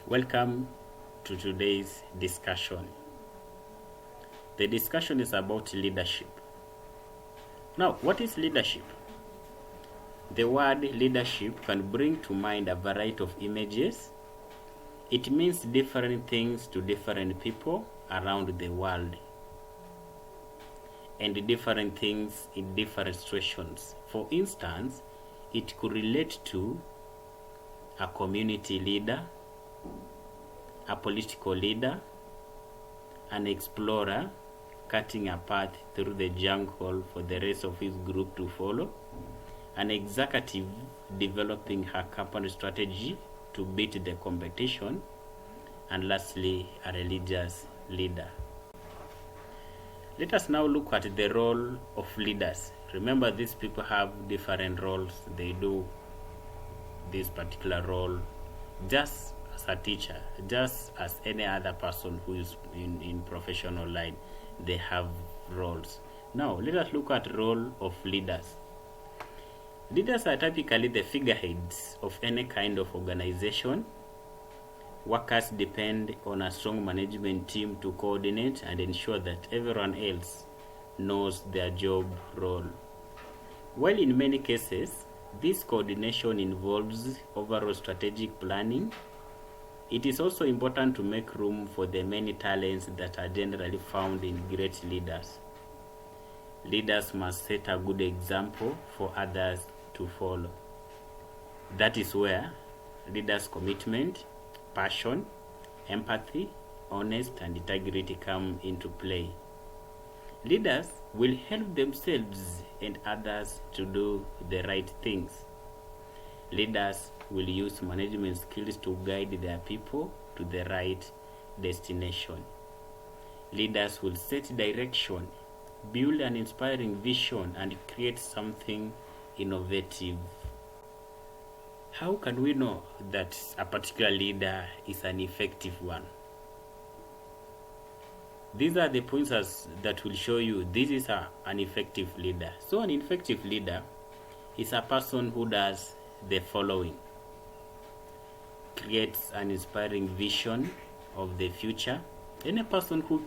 Welcome to today's discussion. The discussion is about leadership. Now, what is leadership? The word leadership can bring to mind a variety of images. It means different things to different people around the world, and different things in different situations. For instance, it could relate to a community leader, a political leader, an explorer cutting a path through the jungle for the rest of his group to follow, an executive developing her company strategy to beat the competition, and lastly, a religious leader. Let us now look at the role of leaders. Remember, these people have different roles. They do this particular role just as a teacher, just as any other person who is in professional line. They have roles. Now, let us look at role of leaders. Leaders are typically the figureheads of any kind of organization. Workers depend on a strong management team to coordinate and ensure that everyone else knows their job role. While in many cases, this coordination involves overall strategic planning, it is also important to make room for the many talents that are generally found in great leaders. Leaders must set a good example for others to follow. That is where leaders' commitment, passion, empathy, honesty, and integrity come into play. Leaders will help themselves and others to do the right things. Leaders will use management skills to guide their people to the right destination. Leaders will set direction, build an inspiring vision, and create something innovative. How can we know that a particular leader is an effective one? These are the points that will show you this is an effective leader. So an effective leader is a person who does the following: creates an inspiring vision of the future. Any person who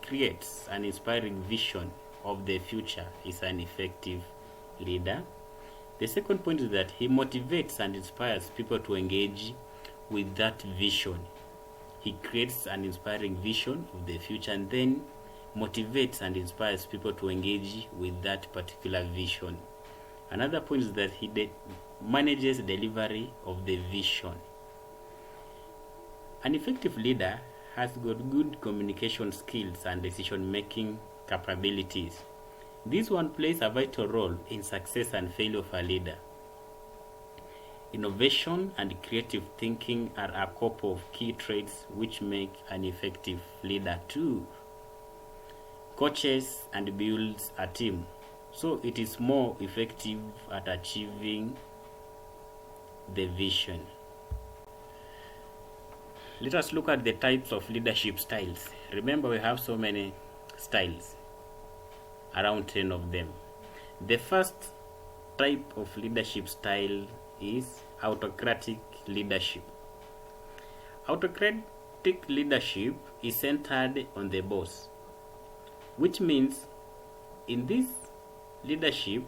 creates an inspiring vision of the future is an effective leader. The second point is that he motivates and inspires people to engage with that vision. He creates an inspiring vision of the future and then motivates and inspires people to engage with that particular vision. Another point is that he manages delivery of the vision. An effective leader has got good communication skills and decision-making capabilities. This one plays a vital role in success and failure of a leader. Innovation and creative thinking are a couple of key traits which make an effective leader too. Coaches and builds a team, so it is more effective at achieving the vision. Let us look at the types of leadership styles. Remember, we have so many styles, around 10 of them. The first type of leadership style is autocratic leadership. Autocratic leadership is centered on the boss, which means in this leadership,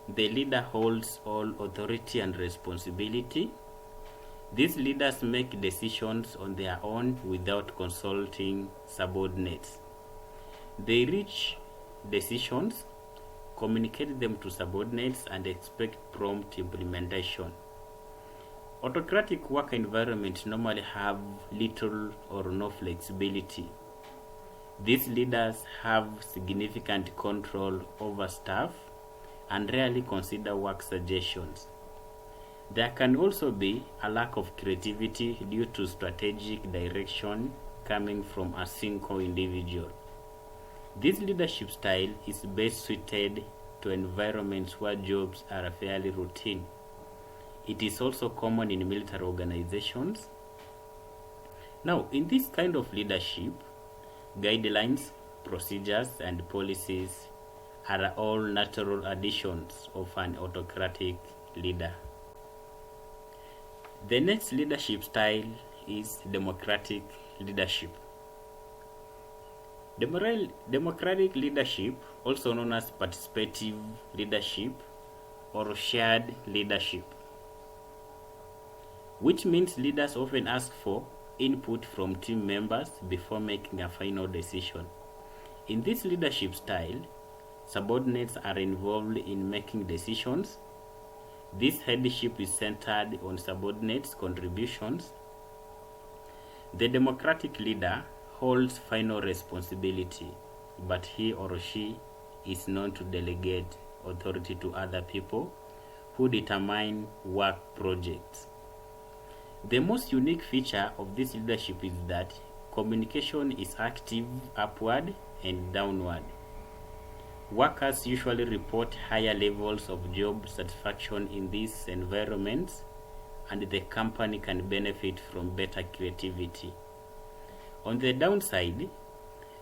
the leader holds all authority and responsibility. These leaders make decisions on their own without consulting subordinates. They reach decisions, communicate them to subordinates, and expect prompt implementation. Autocratic work environments normally have little or no flexibility. These leaders have significant control over staff and rarely consider work suggestions. There can also be a lack of creativity due to strategic direction coming from a single individual. This leadership style is best suited to environments where jobs are fairly routine. It is also common in military organizations. Now, in this kind of leadership, guidelines, procedures, and policies are all natural additions of an autocratic leader. The next leadership style is democratic leadership. Democratic leadership, also known as participative leadership or shared leadership, which means leaders often ask for input from team members before making a final decision. In this leadership style, subordinates are involved in making decisions. This headship is centered on subordinates' contributions. The democratic leader holds final responsibility, but he or she is known to delegate authority to other people who determine work projects. The most unique feature of this leadership is that communication is active upward and downward. Workers usually report higher levels of job satisfaction in these environments, and the company can benefit from better creativity. On the downside,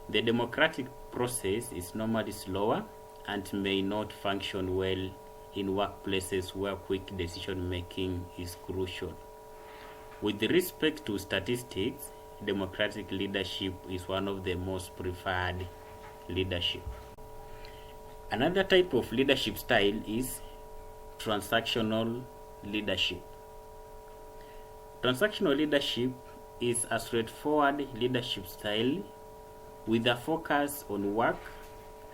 the democratic process is normally slower and may not function well in workplaces where quick decision making is crucial. With respect to statistics, democratic leadership is one of the most preferred leadership. Another type of leadership style is transactional leadership. Transactional leadership is a straightforward leadership style with a focus on work,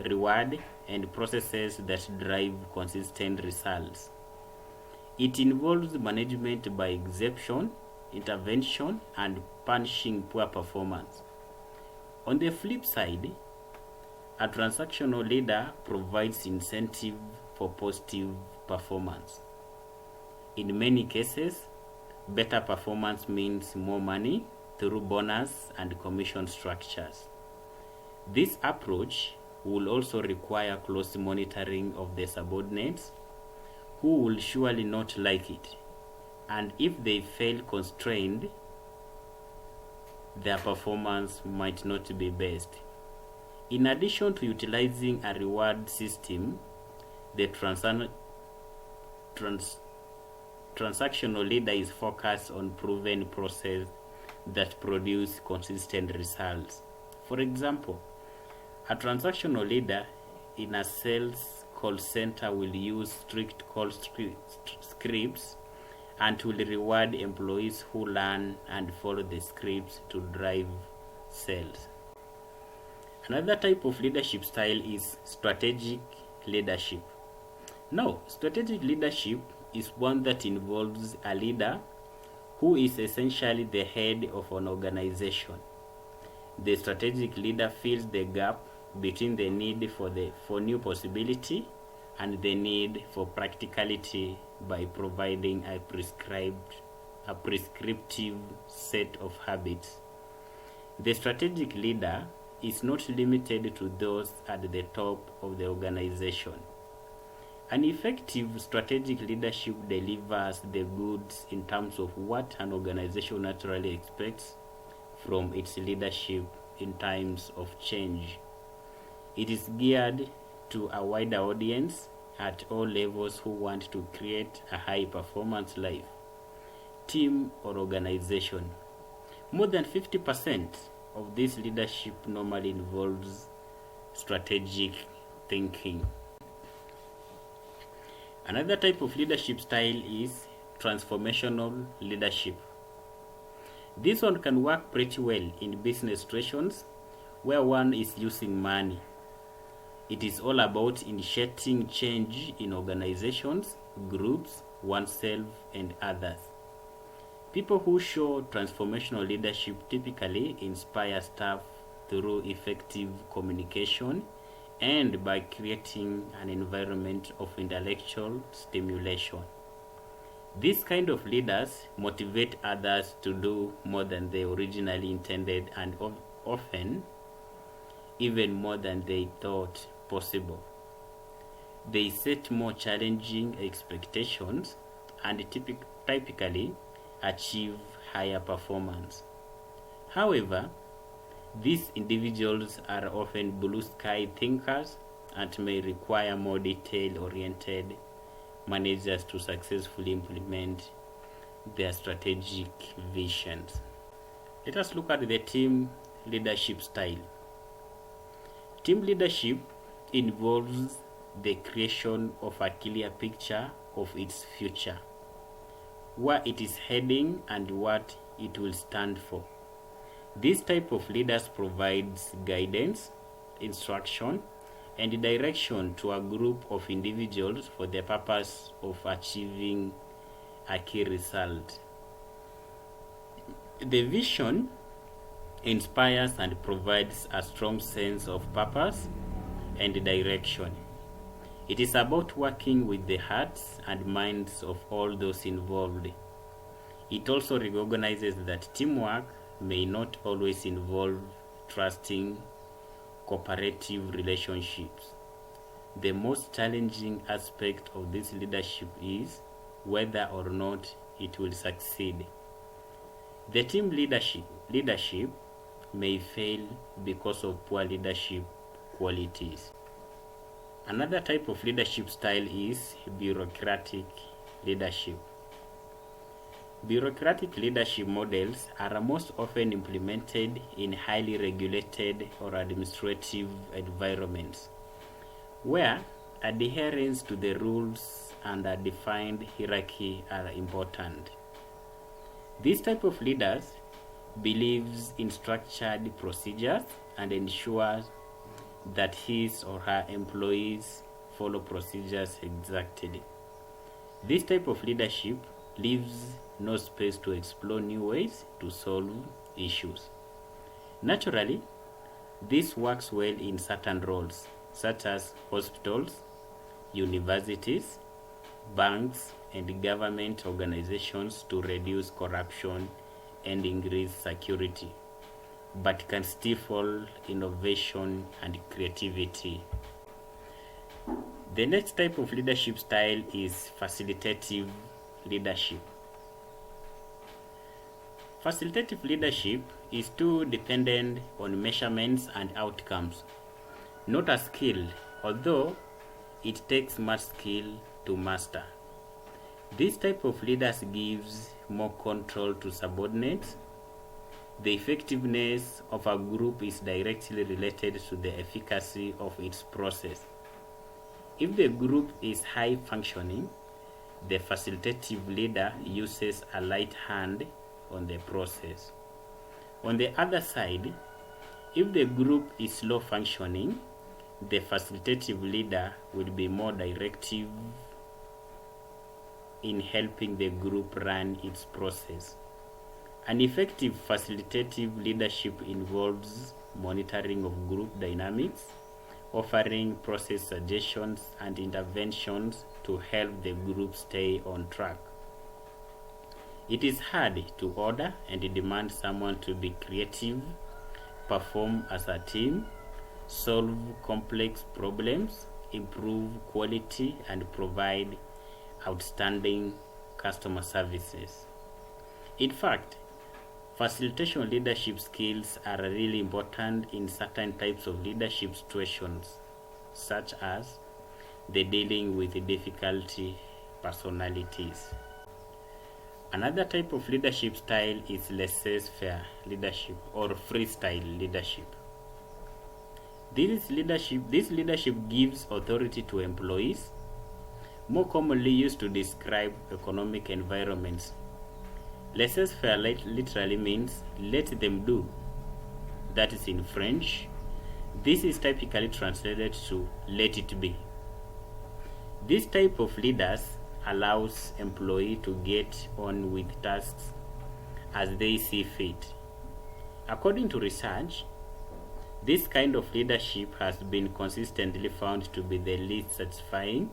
reward, and processes that drive consistent results. It involves management by exception, intervention, and punishing poor performance. On the flip side, a transactional leader provides incentive for positive performance. In many cases, better performance means more money through bonus and commission structures. This approach will also require close monitoring of the subordinates, who will surely not like it, and if they feel constrained, their performance might not be best. In addition to utilizing a reward system, the transactional leader is focused on proven processes that produce consistent results. For example, a transactional leader in a sales call center will use strict call scripts and will reward employees who learn and follow the scripts to drive sales. Another type of leadership style is strategic leadership. Now, strategic leadership is one that involves a leader who is essentially the head of an organization. The strategic leader fills the gap between the need for new possibility and the need for practicality by providing a prescriptive set of habits. The strategic leader is not limited to those at the top of the organization. An effective strategic leadership delivers the goods in terms of what an organization naturally expects from its leadership in times of change. It is geared to a wider audience at all levels who want to create a high-performance life, team, or organization. More than 50% of this leadership normally involves strategic thinking. Another type of leadership style is transformational leadership. This one can work pretty well in business situations where one is using money. It is all about initiating change in organizations, groups, oneself, and others. People who show transformational leadership typically inspire staff through effective communication and by creating an environment of intellectual stimulation. These kind of leaders motivate others to do more than they originally intended and often even more than they thought possible. They set more challenging expectations and typically achieve higher performance. However, these individuals are often blue sky thinkers and may require more detail-oriented managers to successfully implement their strategic visions. Let us look at the team leadership style. Team leadership involves the creation of a clear picture of its future, where it is heading and what it will stand for. This type of leaders provides guidance, instruction, and direction to a group of individuals for the purpose of achieving a key result. The vision inspires and provides a strong sense of purpose and direction. It is about working with the hearts and minds of all those involved. It also recognizes that teamwork may not always involve trusting cooperative relationships. The most challenging aspect of this leadership is whether or not it will succeed. The team leadership may fail because of poor leadership qualities. Another type of leadership style is bureaucratic leadership. Bureaucratic leadership models are most often implemented in highly regulated or administrative environments, where adherence to the rules and a defined hierarchy are important. This type of leaders believes in structured procedures and ensures that his or her employees follow procedures exactly. This type of leadership leaves no space to explore new ways to solve issues. Naturally, this works well in certain roles, such as hospitals, universities, banks, and government organizations to reduce corruption and increase security, but can stifle innovation and creativity. The next type of leadership style is facilitative leadership. Facilitative leadership is too dependent on measurements and outcomes, not a skill, although it takes much skill to master. This type of leaders gives more control to subordinates. The effectiveness of a group is directly related to the efficacy of its process. If the group is high functioning, the facilitative leader uses a light hand on the process. On the other side, if the group is low functioning, the facilitative leader will be more directive in helping the group run its process. An effective facilitative leadership involves monitoring of group dynamics, offering process suggestions and interventions to help the group stay on track. It is hard to order and demand someone to be creative, perform as a team, solve complex problems, improve quality, and provide outstanding customer services. In fact, facilitation leadership skills are really important in certain types of leadership situations, such as the dealing with difficulty personalities. Another type of leadership style is laissez-faire leadership or freestyle leadership. This leadership gives authority to employees, more commonly used to describe economic environments. Laissez-faire literally means let them do. That is in French. This is typically translated to let it be. This type of leaders allows employees to get on with tasks as they see fit. According to research, this kind of leadership has been consistently found to be the least satisfying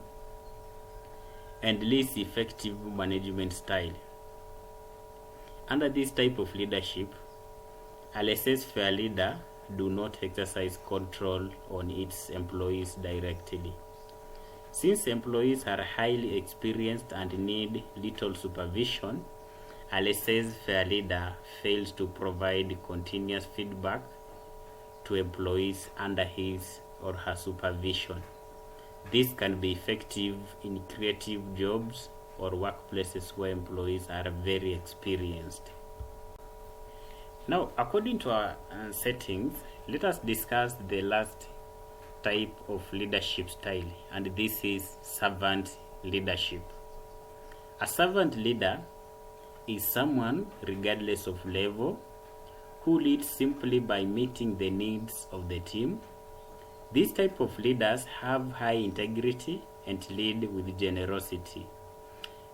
and least effective management style. Under this type of leadership, a laissez-faire leader do not exercise control on its employees directly. Since employees are highly experienced and need little supervision, a laissez-faire leader fails to provide continuous feedback to employees under his or her supervision. This can be effective in creative jobs or workplaces where employees are very experienced. Now, according to our settings, let us discuss the last type of leadership style, and this is servant leadership. A servant leader is someone, regardless of level, who leads simply by meeting the needs of the team. These type of leaders have high integrity and lead with generosity.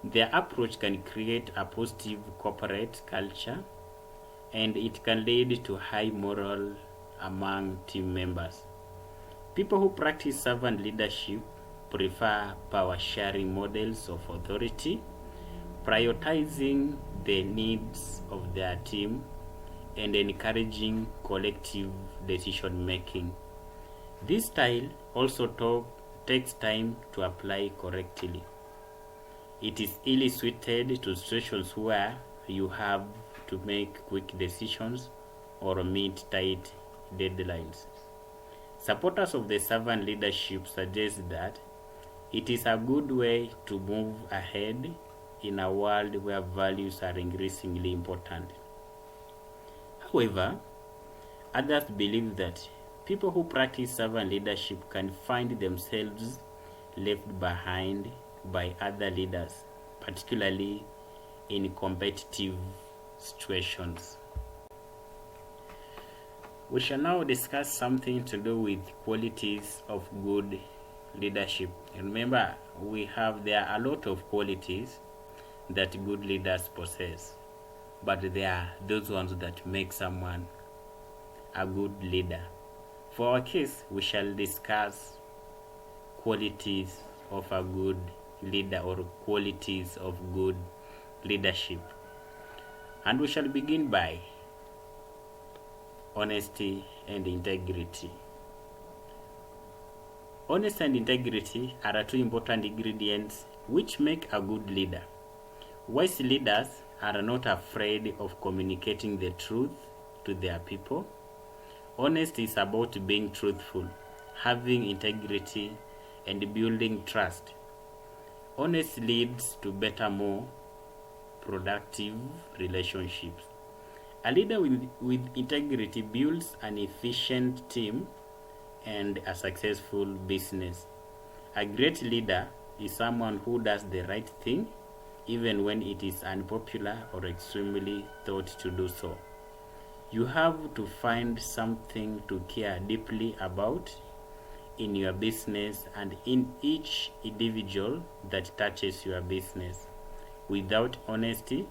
Their approach can create a positive corporate culture, and it can lead to high morale among team members. People who practice servant leadership prefer power-sharing models of authority, prioritizing the needs of their team, and encouraging collective decision-making. This style also takes time to apply correctly. It is ill suited to situations where you have to make quick decisions or meet tight deadlines. Supporters of the servant leadership suggest that it is a good way to move ahead in a world where values are increasingly important. However, others believe that people who practice servant leadership can find themselves left behind by other leaders, particularly in competitive situations. We shall now discuss something to do with qualities of good leadership. Remember, there are a lot of qualities that good leaders possess, but there are those ones that make someone a good leader. For our case, we shall discuss qualities of a good leader or qualities of good leadership. And we shall begin by honesty and integrity. Honesty and integrity are two important ingredients which make a good leader. Wise leaders are not afraid of communicating the truth to their people. Honesty is about being truthful, having integrity, and building trust. Honesty leads to better, more productive relationships. A leader with integrity builds an efficient team and a successful business. A great leader is someone who does the right thing, even when it is unpopular or extremely thought to do so. You have to find something to care deeply about in your business and in each individual that touches your business. Without honesty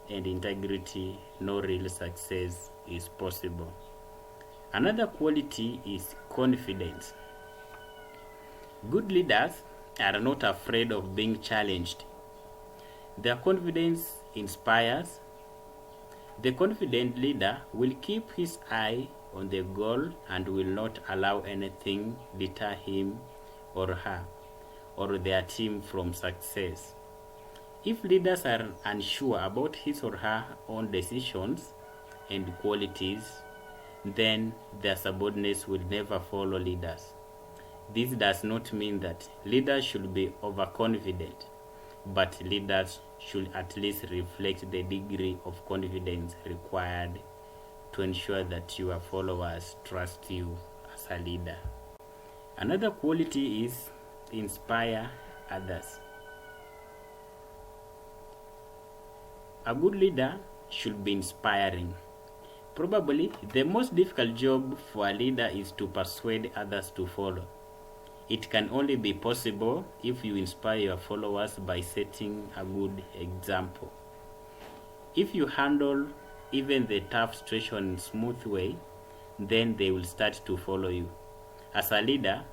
and integrity, no real success is possible. Another quality is confidence. Good leaders are not afraid of being challenged. Their confidence inspires. The confident leader will keep his eye on the goal and will not allow anything deter him or her or their team from success. If leaders are unsure about his or her own decisions and qualities, then their subordinates will never follow leaders. This does not mean that leaders should be overconfident, but leaders should at least reflect the degree of confidence required to ensure that your followers trust you as a leader. Another quality is inspire others. A good leader should be inspiring. Probably the most difficult job for a leader is to persuade others to follow. It can only be possible if you inspire your followers by setting a good example. If you handle even the tough situation in a smooth way, then they will start to follow you. As a leader,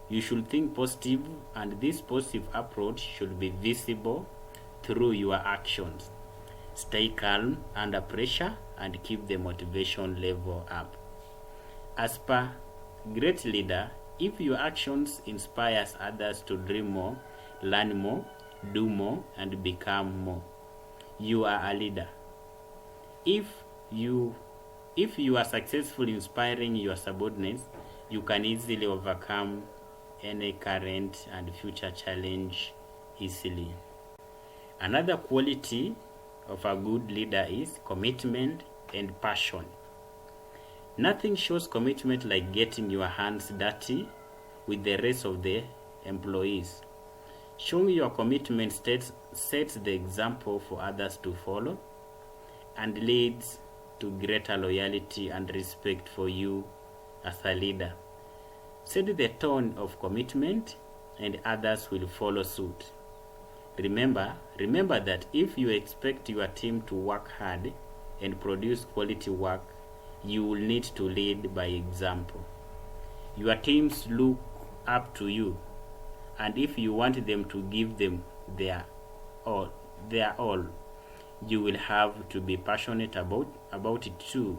you should think positive, and this positive approach should be visible through your actions. Stay calm under pressure and keep the motivation level up. As per great leader, if your actions inspires others to dream more, learn more, do more, and become more, you are a leader. If you are successful inspiring your subordinates, you can easily overcome any current and future challenge easily. Another quality of a good leader is commitment and passion. Nothing shows commitment like getting your hands dirty with the rest of the employees. Showing your commitment sets the example for others to follow and leads to greater loyalty and respect for you as a leader. Set the tone of commitment and others will follow suit. Remember that if you expect your team to work hard and produce quality work, you will need to lead by example. Your teams look up to you, and if you want them to give them their all, you will have to be passionate about it too.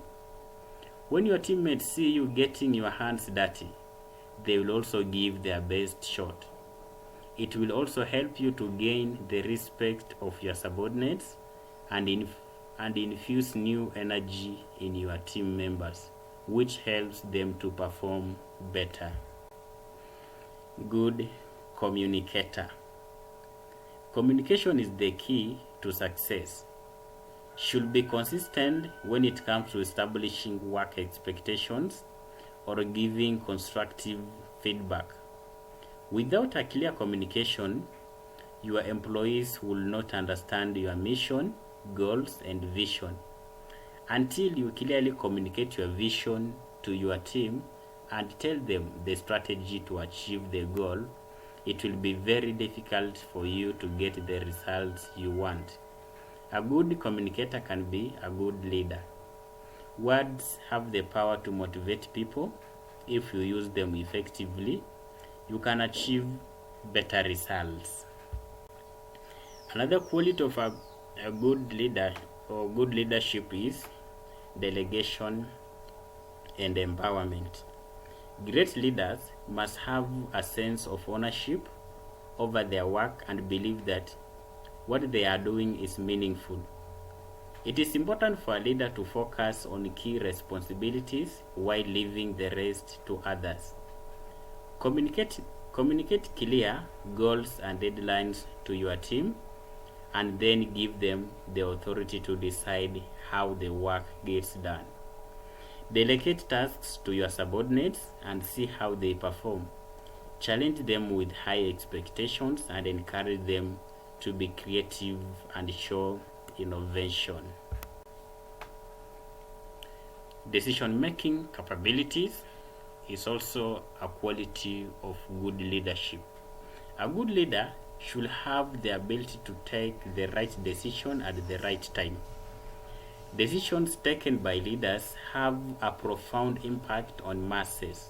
When your teammates see you getting your hands dirty, they will also give their best shot. It will also help you to gain the respect of your subordinates and infuse new energy in your team members, which helps them to perform better. Good communicator. Communication is the key to success. Should be consistent when it comes to establishing work expectations or giving constructive feedback. Without a clear communication, your employees will not understand your mission, goals, and vision. Until you clearly communicate your vision to your team and tell them the strategy to achieve the goal, it will be very difficult for you to get the results you want. A good communicator can be a good leader. Words have the power to motivate people. If you use them effectively, you can achieve better results. Another quality of a good leader or good leadership is delegation and empowerment. Great leaders must have a sense of ownership over their work and believe that what they are doing is meaningful. It is important for a leader to focus on key responsibilities while leaving the rest to others. Communicate clear goals and deadlines to your team, and then give them the authority to decide how the work gets done. Delegate tasks to your subordinates and see how they perform. Challenge them with high expectations and encourage them to be creative and show innovation. Decision-making capabilities is also a quality of good leadership. A good leader should have the ability to take the right decision at the right time. Decisions taken by leaders have a profound impact on masses.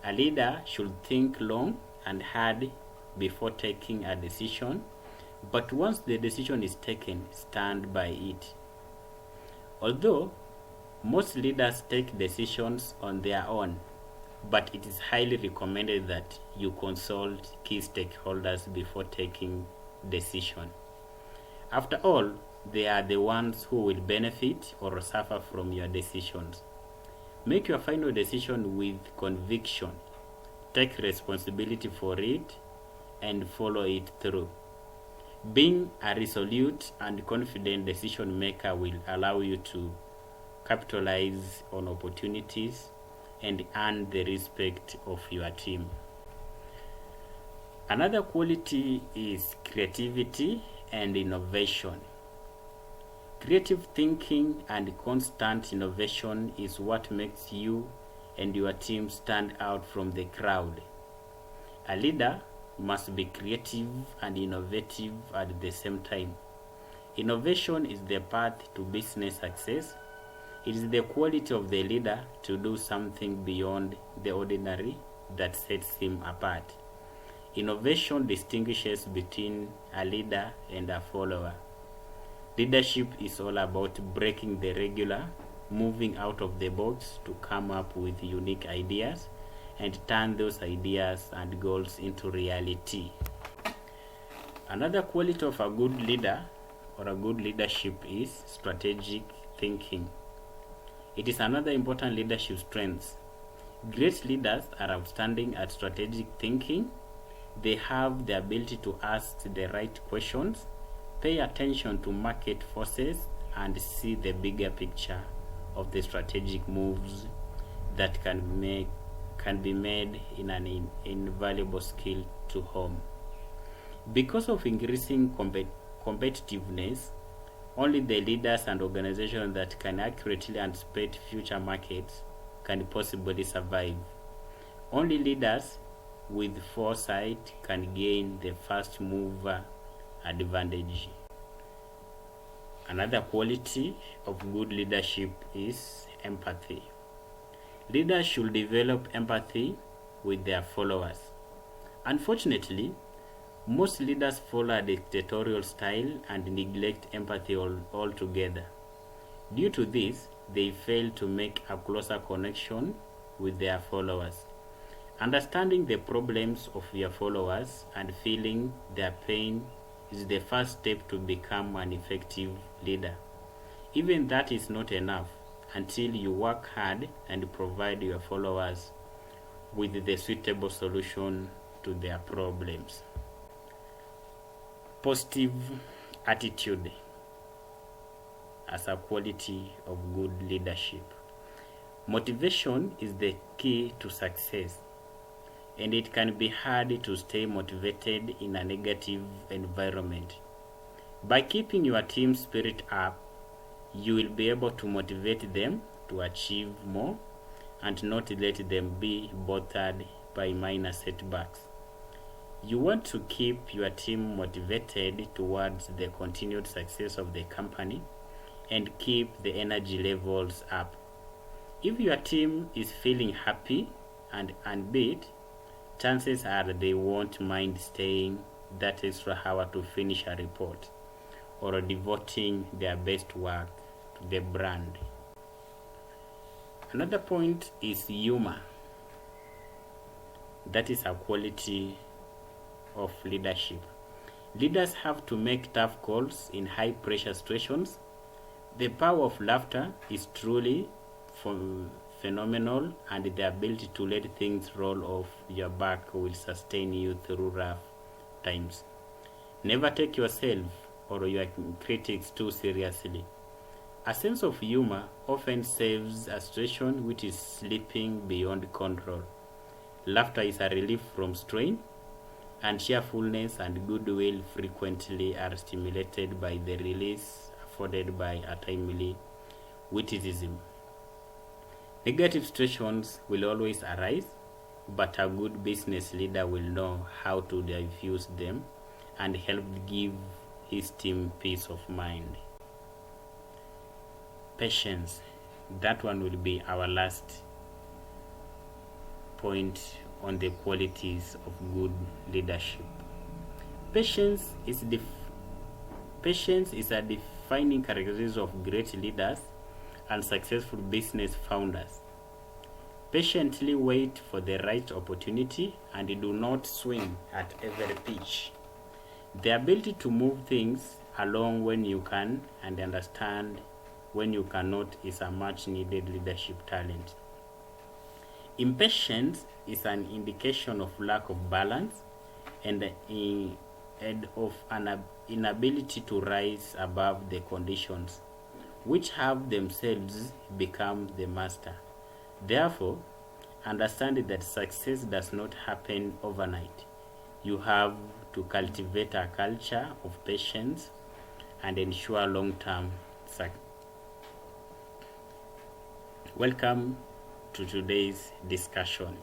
A leader should think long and hard before taking a decision, but once the decision is taken, stand by it. Although most leaders take decisions on their own, but it is highly recommended that you consult key stakeholders before taking decision. After all, they are the ones who will benefit or suffer from your decisions. Make your final decision with conviction. Take responsibility for it and follow it through. Being a resolute and confident decision maker will allow you to capitalize on opportunities and earn the respect of your team. Another quality is creativity and innovation. Creative thinking and constant innovation is what makes you and your team stand out from the crowd. A leader must be creative and innovative at the same time. Innovation is the path to business success. It is the quality of the leader to do something beyond the ordinary that sets him apart. Innovation distinguishes between a leader and a follower. Leadership is all about breaking the regular, moving out of the box to come up with unique ideas and turn those ideas and goals into reality. Another quality of a good leader or a good leadership is strategic thinking. It is another important leadership strength. Great leaders are outstanding at strategic thinking. They have the ability to ask the right questions, pay attention to market forces, and see the bigger picture of the strategic moves that can be made in an invaluable skill to home. Because of increasing competitiveness, only the leaders and organizations that can accurately anticipate future markets can possibly survive. Only leaders with foresight can gain the first mover advantage. Another quality of good leadership is empathy. Leaders should develop empathy with their followers. Unfortunately, most leaders follow a dictatorial style and neglect empathy altogether. Due to this, they fail to make a closer connection with their followers. Understanding the problems of your followers and feeling their pain is the first step to become an effective leader. Even that is not enough until you work hard and provide your followers with the suitable solution to their problems. Positive attitude as a quality of good leadership. Motivation is the key to success, and it can be hard to stay motivated in a negative environment. By keeping your team spirit up, you will be able to motivate them to achieve more and not let them be bothered by minor setbacks. You want to keep your team motivated towards the continued success of the company and keep the energy levels up. If your team is feeling happy and upbeat, chances are they won't mind staying that extra hour to finish a report or devoting their best work to the brand. Another point is humor. That is a quality of leadership. Leaders have to make tough calls in high pressure situations. The power of laughter is truly phenomenal, and the ability to let things roll off your back will sustain you through rough times. Never take yourself or your critics too seriously. A sense of humor often saves a situation which is slipping beyond control. Laughter is a relief from strain, and cheerfulness and goodwill frequently are stimulated by the release afforded by a timely witticism. Negative situations will always arise, but a good business leader will know how to diffuse them and help give his team peace of mind. Patience. That one will be our last point on the qualities of good leadership. Patience is a defining characteristic of great leaders and successful business founders. Patiently wait for the right opportunity and do not swing at every pitch. The ability to move things along when you can and understand when you cannot is a much needed leadership talent. Impatience is an indication of lack of balance and of an inability to rise above the conditions, which have themselves become the master. Therefore, understand that success does not happen overnight. You have to cultivate a culture of patience and ensure long-term success. Welcome to today's discussion.